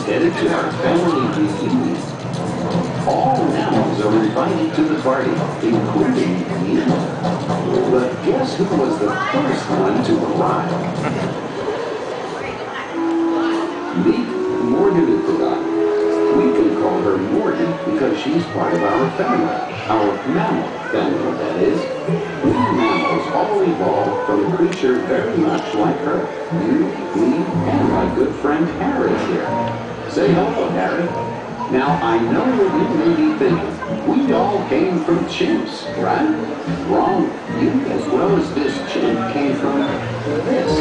He's headed to our family reunion. All mammals are invited to the party, including you. But guess who was the first one to arrive? Meet Morgan Ichabod. We can call her Morgan because she's part of our family, our mammal family, that is. We mammals all evolved from a creature very much like her. You, me, and my good friend Harry here. Say hello, Harry. Now, I know what you may be thinking. We all came from chimps, right? Wrong. You, as well as this chimp, came from this.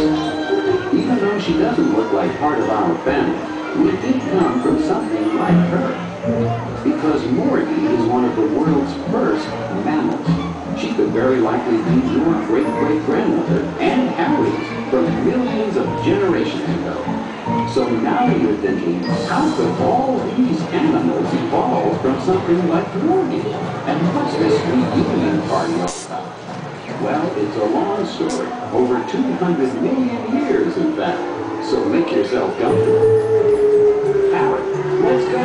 Even though she doesn't look like part of our family, we did come from something like her. Because Morgie is one of the world's first mammals. She could very likely be your great-great-grandmother and Harry's from millions of generations ago. So now you're thinking, how could all these animals evolve from something like Morgie? And what's this reunion party all about? Well, it's a long story. Over 200 million years, in fact. So make yourself comfortable. Harry, let's go.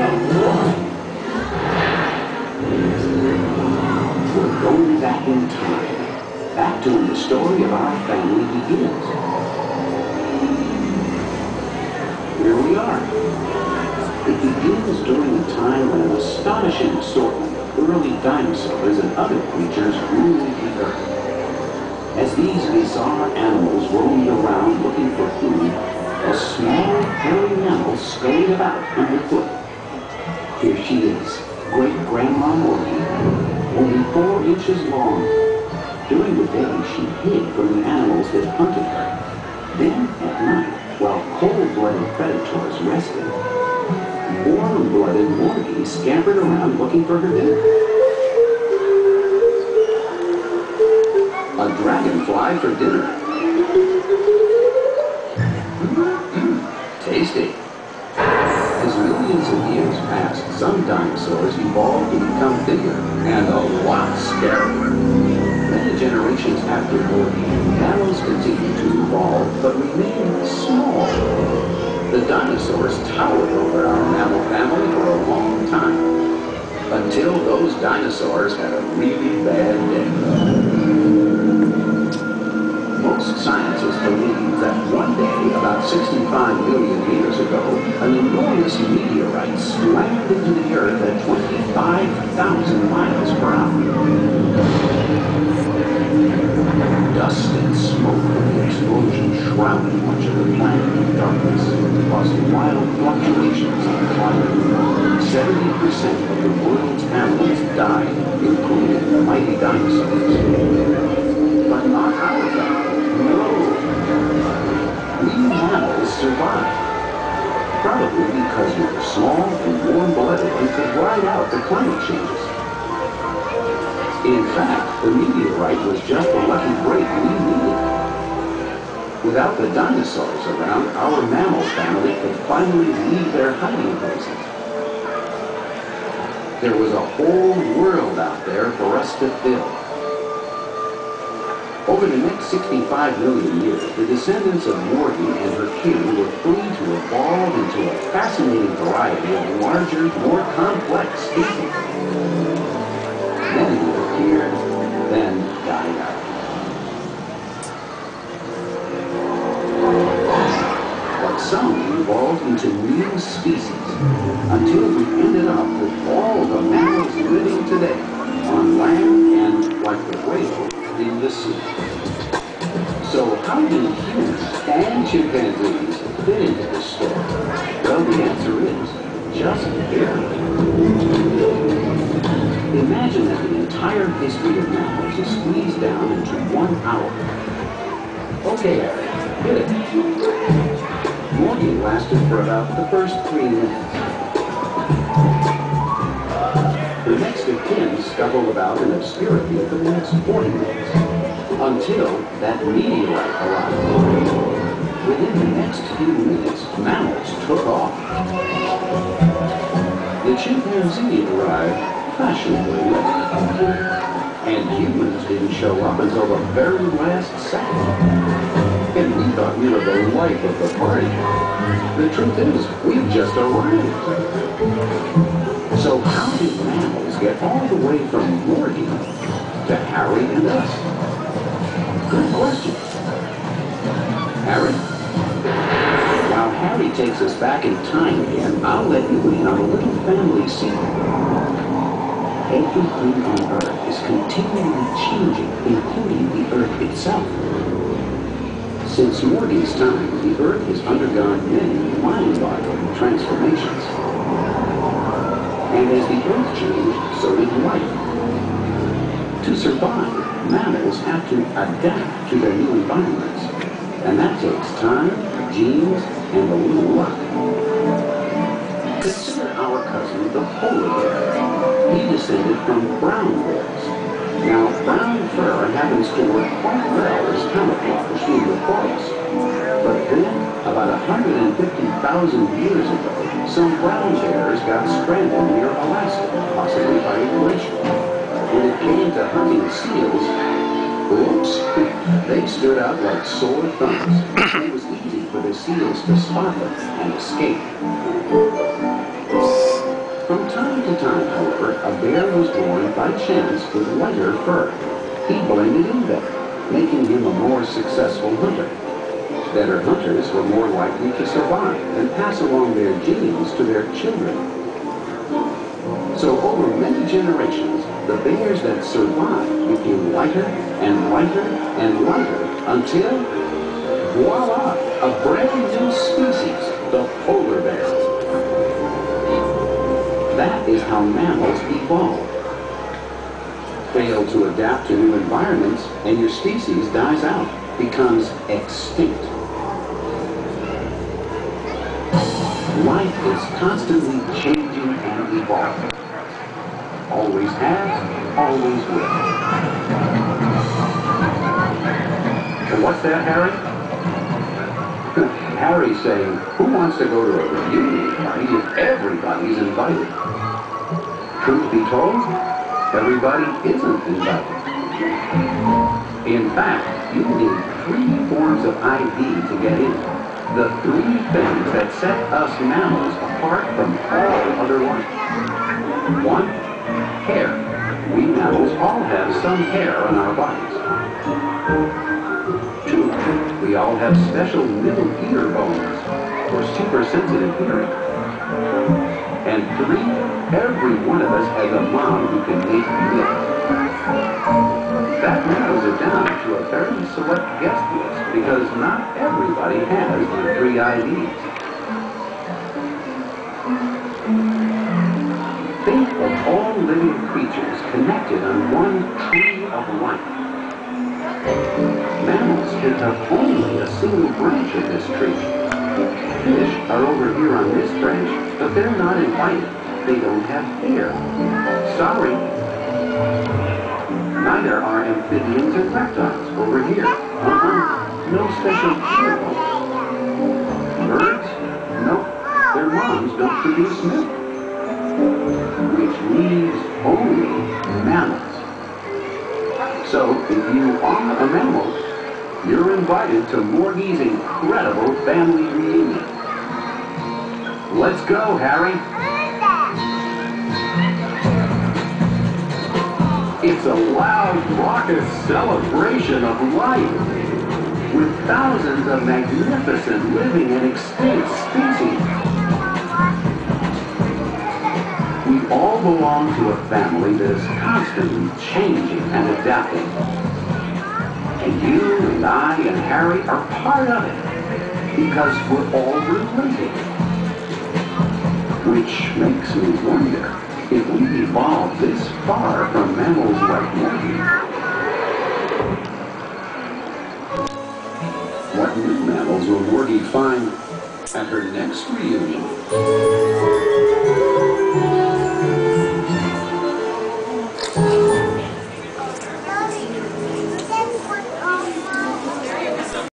We're going back in time. Back to when the story of our family begins. Here we are. It begins during a time when an astonishing assortment of early dinosaurs and other creatures ruled the earth. As these bizarre animals roamed around looking for food, a small, hairy mammal scurried about underfoot. Here she is, Great-Grandma Morgie, only 4 inches long. During the day, she hid from the animals that hunted her. Then, at night, while cold-blooded predators rested, warm-blooded Morgie scampered around looking for her dinner. A dragonfly for dinner. Tasty. As millions of years passed, some dinosaurs evolved to become bigger and a lot scarier. Many generations after Morgie, mammals continued to evolve but remained small. The dinosaurs towered over our mammal family for a long time, until those dinosaurs had a really bad day. Most scientists believe that one day, about 65 million years ago, an enormous meteorite slammed into the Earth at 25,000 miles per hour. Dust and smoke from the explosion shrouded much of the planet in darkness, causing wild fluctuations in the climate. 70% of the world's animals died, including the mighty dinosaurs. But not our family. No. We mammals survived. Probably because we were small and warm-blooded and could ride out the climate changes. In fact, the meteorite was just the lucky break we needed. Without the dinosaurs around, our mammal family could finally leave their hiding places. There was a whole world out there for us to fill. Over the next 65 million years, the descendants of Morgie and her kin were free to evolve into a fascinating variety of larger, more complex species. Many appeared, then died out. But some evolved into new species, until we ended up with all the mammals living today, on land and, like the whale, in the sea. So how do humans and chimpanzees fit into this story? Well, the answer is just barely. Imagine that the entire history of mammals is squeezed down into 1 hour. Okay, Eric, hit it. Morgie lasted for about the first 3 minutes. The next of kin scuffled about in obscurity for the next 40 minutes, until that meteorite arrived. Within the next few minutes, mammals took off. The chimpanzee arrived fashionably late. And humans didn't show up until the very last second. And we thought we were the life of the party. The truth is, we've just arrived. So how did mammals get all the way from Morty to Harry and us? Good question. Harry? While Harry takes us back in time again, I'll let you in on a little family secret. Everything on Earth is continually changing, including the Earth itself. Since Morty's time, the Earth has undergone many mind-boggling transformations. And as the Earth changed, so did life. To survive, mammals have to adapt to their new environments. And that takes time, genes, and a little luck. Consider our cousin, the polar bear. He descended from brown bears. Now, brown fur happens to work quite well as camouflage in the forest. But then, about 150,000 years ago, some brown bears got stranded near Alaska, possibly by a glacier. When it came to hunting seals, oops, they stood out like sore thumbs. It was easy for the seals to spot them and escape. From time to time, however, a bear was born by chance with lighter fur. He blended in better, making him a more successful hunter. Better hunters were more likely to survive and pass along their genes to their children. So over many generations, the bears that survived became lighter and lighter and lighter until, voila, a brand new species, the polar bear. That is how mammals evolve. Fail to adapt to new environments, and your species dies out, becomes extinct. Life is constantly changing and evolving. Always has, always will. And what's that, Harry? Harry's saying, who wants to go to a reunion party if everybody's invited? Truth be told, everybody isn't invited. In fact, you need 3 forms of ID to get in. The 3 things that set us mammals apart from all other life. 1, hair. We mammals all have some hair on our bodies. 2, we all have special middle ear bones for super sensitive hearing. And 3, every one of us has a mom who can make milk. That narrows it down to a fairly select guest list because not everybody has the 3 IDs. Think of all living creatures connected on one tree of life. Mammals can have only a single branch of this tree. Fish are over here on this branch, but they're not invited. They don't have hair. Sorry. Neither are amphibians and reptiles over here. No special ear bones. Birds? Nope. Their moms don't produce milk. Which leaves only mammals. So, if you are a mammal, you're invited to Morty's incredible family reunion. Let's go, Harry. It's a loud, raucous celebration of life, with thousands of magnificent living and extinct species. We all belong to a family that is constantly changing and adapting. And you and I and Harry are part of it, because we're all related. Which makes me wonder, if we evolved this far from mammals like Morty, what new mammals will Morty find at her next reunion?